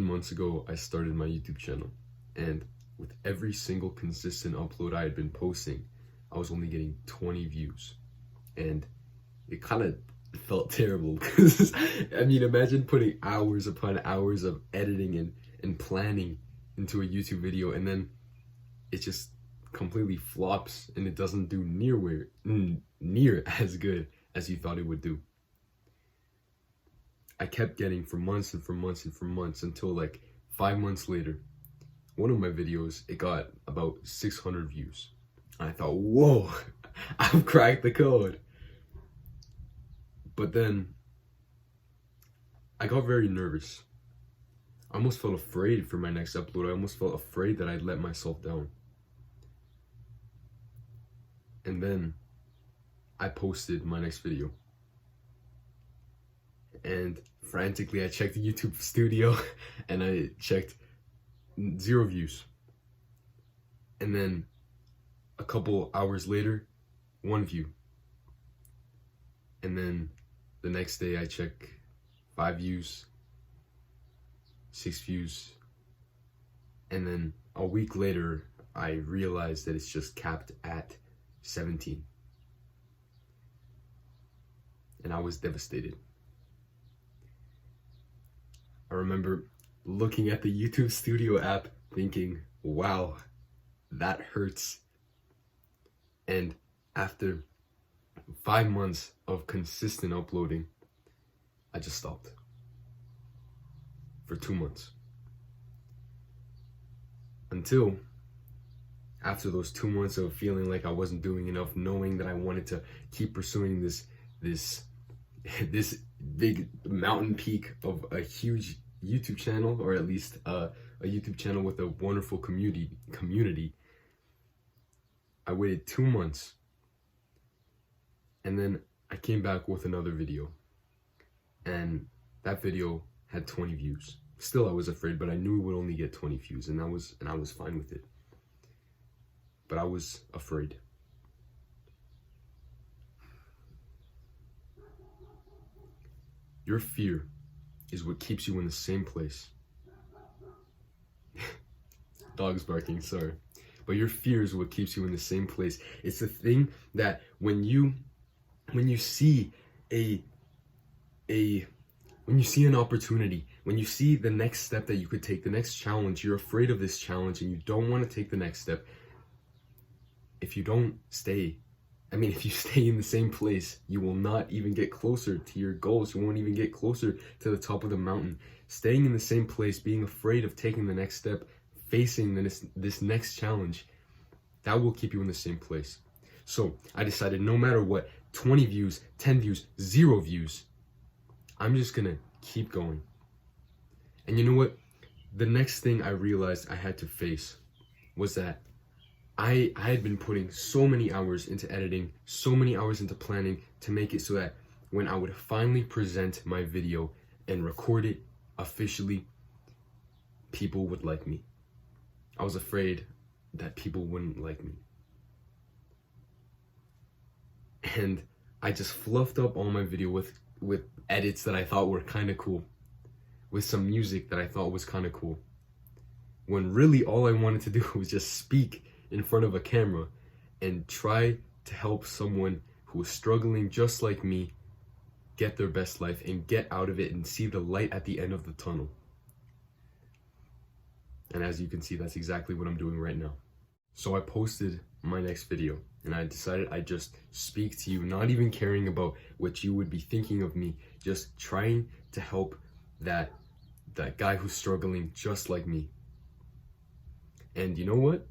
months ago, I started my YouTube channel, and with every single consistent upload I had been posting, I was only getting 20 views, and it kind of felt terrible because I mean, imagine putting hours upon hours of editing and planning into a YouTube video, and then it just completely flops and it doesn't do near as good as you thought it would do. I kept getting for months and for months and for months until like 5 months later, one of my videos, it got about 600 views. And I thought, whoa, I've cracked the code. But then I got very nervous. I almost felt afraid for my next upload. I almost felt afraid that I'd let myself down. And then I posted my next video. And frantically, I checked the YouTube studio and I checked 0 views. And then a couple hours later, 1 view. And then the next day I check 5 views, 6 views. And then a week later, I realized that it's just capped at 17. And I was devastated. I remember looking at the YouTube Studio app thinking, wow, that hurts. And after 5 months of consistent uploading, I just stopped for 2 months. Until after those 2 months of feeling like I wasn't doing enough, knowing that I wanted to keep pursuing this big mountain peak of a huge YouTube channel, or at least a YouTube channel with a wonderful community, I waited 2 months, and then I came back with another video, and that video had 20 views. Still, I was afraid, but I knew it would only get 20 views, and I was fine with it. But I was afraid. Your fear is what keeps you in the same place. Dog's barking, sorry. But your fear is what keeps you in the same place. It's the thing that when you see when you see an opportunity, when you see the next step that you could take, the next challenge, you're afraid of this challenge and you don't want to take the next step. If you stay in the same place, you will not even get closer to your goals. You won't even get closer to the top of the mountain. Staying in the same place, being afraid of taking the next step, facing this next challenge, that will keep you in the same place. So I decided, no matter what, 20 views, 10 views, 0 views, I'm just gonna keep going. And you know what? The next thing I realized I had to face was that I had been putting so many hours into editing, so many hours into planning to make it so that when I would finally present my video and record it officially, people would like me. I was afraid that people wouldn't like me. And I just fluffed up all my video with edits that I thought were kind of cool, with some music that I thought was kind of cool, when really all I wanted to do was just speak in front of a camera and try to help someone who is struggling just like me get their best life and get out of it and see the light at the end of the tunnel. And as you can see, that's exactly what I'm doing right now. So I posted my next video and I decided I'd just speak to you, not even caring about what you would be thinking of me, just trying to help that guy who's struggling just like me. And you know what?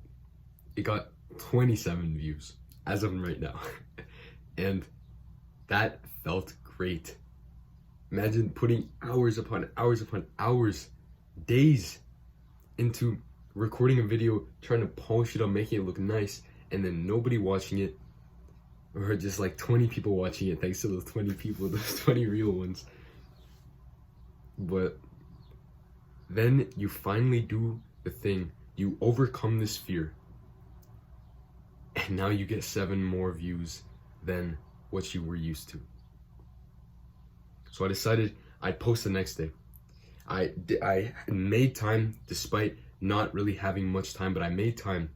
It got 27 views as of right now. And that felt great. Imagine putting hours upon hours upon hours, days into recording a video, trying to polish it up, making it look nice, and then nobody watching it, or just like 20 people watching it, thanks to those 20 people, those 20 real ones. But then you finally do the thing, you overcome this fear, and now you get 7 more views than what you were used to. So I decided I'd post the next day. I made time despite not really having much time, but I made time.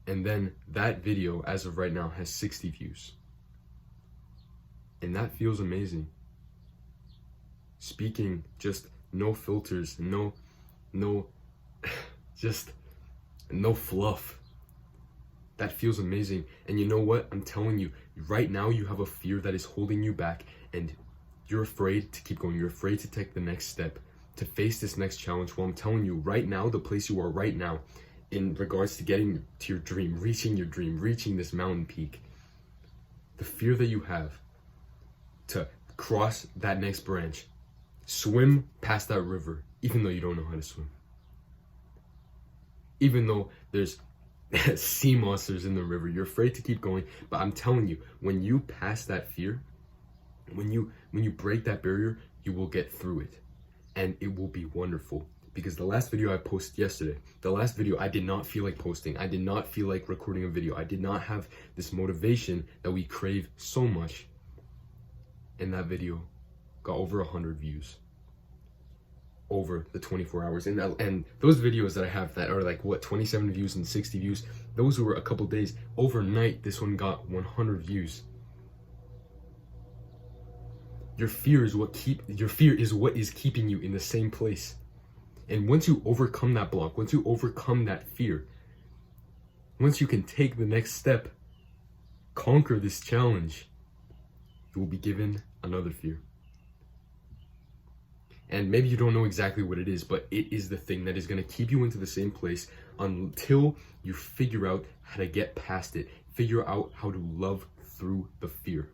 And then that video, as of right now, has 60 views. And that feels amazing. Speaking, just no filters, no, just no fluff. That feels amazing. And you know what? I'm telling you, right now you have a fear that is holding you back, and you're afraid to keep going. You're afraid to take the next step, to face this next challenge. Well, I'm telling you, right now, the place you are right now, in regards to getting to your dream, reaching this mountain peak, the fear that you have to cross that next branch, swim past that river, even though you don't know how to swim, even though there's sea monsters in the river, you're afraid to keep going. But I'm telling you, when you pass that fear, when you break that barrier, you will get through it, and it will be wonderful. Because the last video I posted yesterday, the last video I did not feel like posting. I did not feel like recording a video. I did not have this motivation that we crave so much. And that video got over 100 views over the 24 hours. And those videos that I have that are like, what, 27 views and 60 views, those were a couple days. Overnight, this one got 100 views. Your fear is what is keeping you in the same place. And once you overcome that block, once you overcome that fear, once you can take the next step, conquer this challenge, you will be given another fear. And maybe you don't know exactly what it is, but it is the thing that is going to keep you into the same place until you figure out how to get past it, figure out how to love through the fear.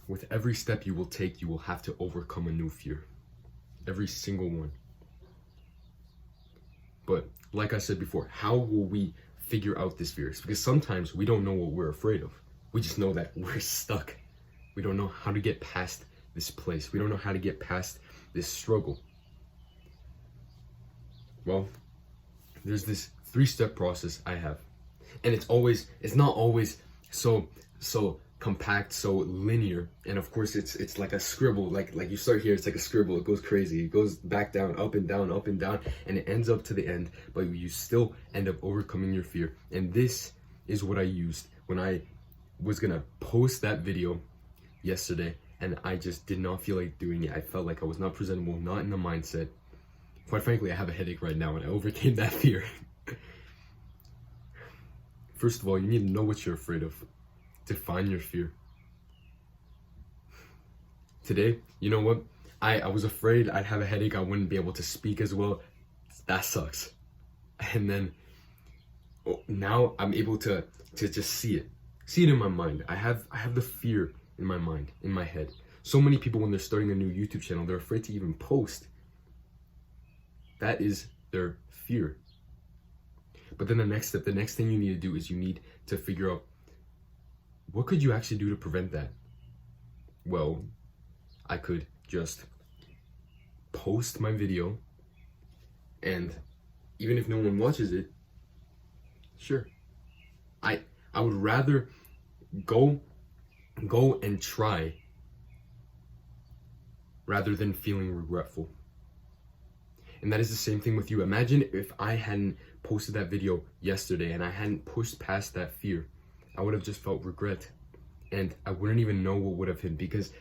With every step you will take, you will have to overcome a new fear. Every single one. But like I said before, how will we figure out this fear? Because sometimes we don't know what we're afraid of. We just know that we're stuck. We don't know how to get past this place. We don't know how to get past this struggle. Well, there's this 3-step process I have. And it's not always so compact, so linear. And of course it's like a scribble, like you start here, it's like a scribble, it goes crazy, it goes back down, up and down, and it ends up to the end, but you still end up overcoming your fear. And this is what I used when I was gonna post that video yesterday, and I just did not feel like doing it. I felt like I was not presentable, not in the mindset. Quite frankly, I have a headache right now, and I overcame that fear. First of all, you need to know what you're afraid of. Define your fear. Today, you know what? I was afraid I'd have a headache, I wouldn't be able to speak as well. That sucks. And then now I'm able to just see it in my mind. I have the fear in my mind, in my head. So many people, when they're starting a new YouTube channel, they're afraid to even post. That is their fear. But then the next step, the next thing you need to do is you need to figure out, what could you actually do to prevent that? Well, I could just post my video, and even if no one watches it, sure. I would rather go and try rather than feeling regretful. And that is the same thing with you. Imagine if I hadn't posted that video yesterday and I hadn't pushed past that fear. I would have just felt regret, and I wouldn't even know what would have hit, because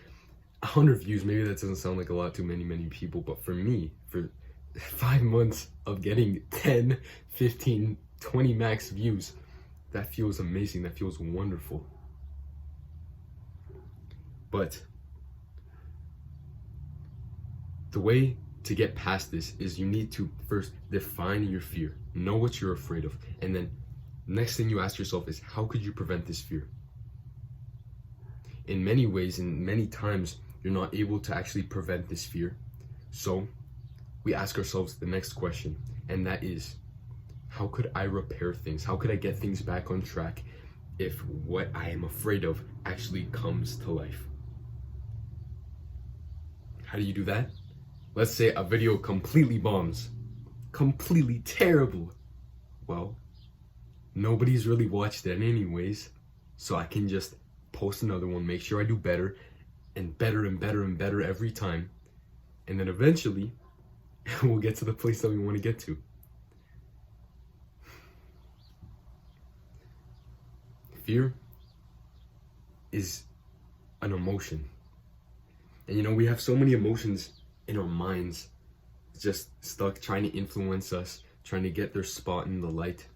100 views, maybe that doesn't sound like a lot to many people, but for me, for 5 months of getting 10, 15, 20 max views, that feels amazing, that feels wonderful. But the way to get past this is you need to first define your fear, know what you're afraid of, and then next thing you ask yourself is, how could you prevent this fear? In many ways, and many times, you're not able to actually prevent this fear. So we ask ourselves the next question, and that is, how could I repair things? How could I get things back on track if what I am afraid of actually comes to life? How do you do that? Let's say a video completely bombs, completely terrible. Well, nobody's really watched it anyways, so I can just post another one, make sure I do better, and better and better and better every time. And then eventually, we'll get to the place that we want to get to. Fear is an emotion. And you know, we have so many emotions in our minds, just stuck trying to influence us, trying to get their spot in the light.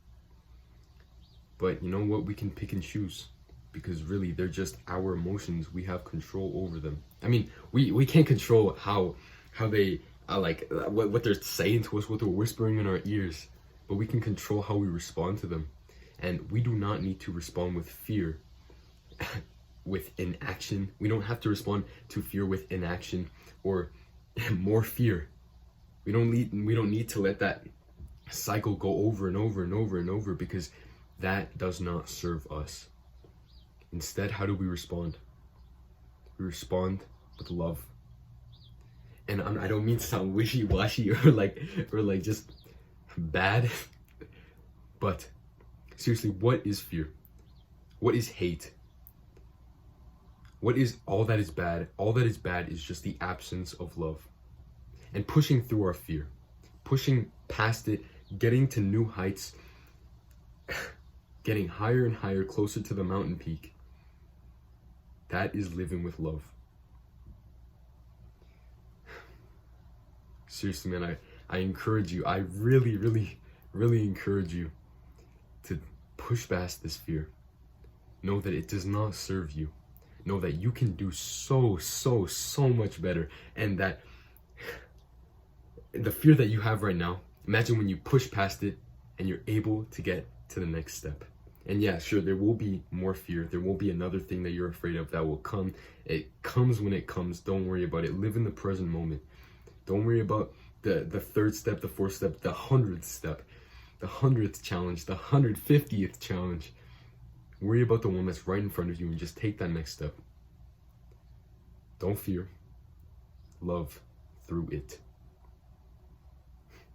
But you know what? We can pick and choose, because really they're just our emotions. We have control over them. I mean, we can't control how they what they're saying to us, what they're whispering in our ears, but we can control how we respond to them. And we do not need to respond with fear with inaction. We don't have to respond to fear with inaction or more fear. We don't need to let that cycle go over and over and over and over, because that does not serve us. Instead, how do we respond? We respond with love. And I don't mean to sound wishy-washy or like just bad, but seriously, what is fear? What is hate? What is all that is bad? All that is bad is just the absence of love. And pushing through our fear, pushing past it, getting to new heights, getting higher and higher, closer to the mountain peak. That is living with love. Seriously, man, I encourage you. I really, really, really encourage you to push past this fear. Know that it does not serve you. Know that you can do so much better. And that the fear that you have right now, imagine when you push past it and you're able to get to the next step. And yeah, sure, there will be more fear. There will be another thing that you're afraid of that will come. It comes when it comes. Don't worry about it. Live in the present moment. Don't worry about the third step, the fourth step, the 100th step, the 100th challenge, the 150th challenge. Worry about the one that's right in front of you and just take that next step. Don't fear. Love through it.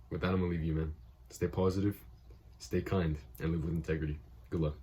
With that, I'm gonna leave you, man. Stay positive, stay kind, and live with integrity. Good luck.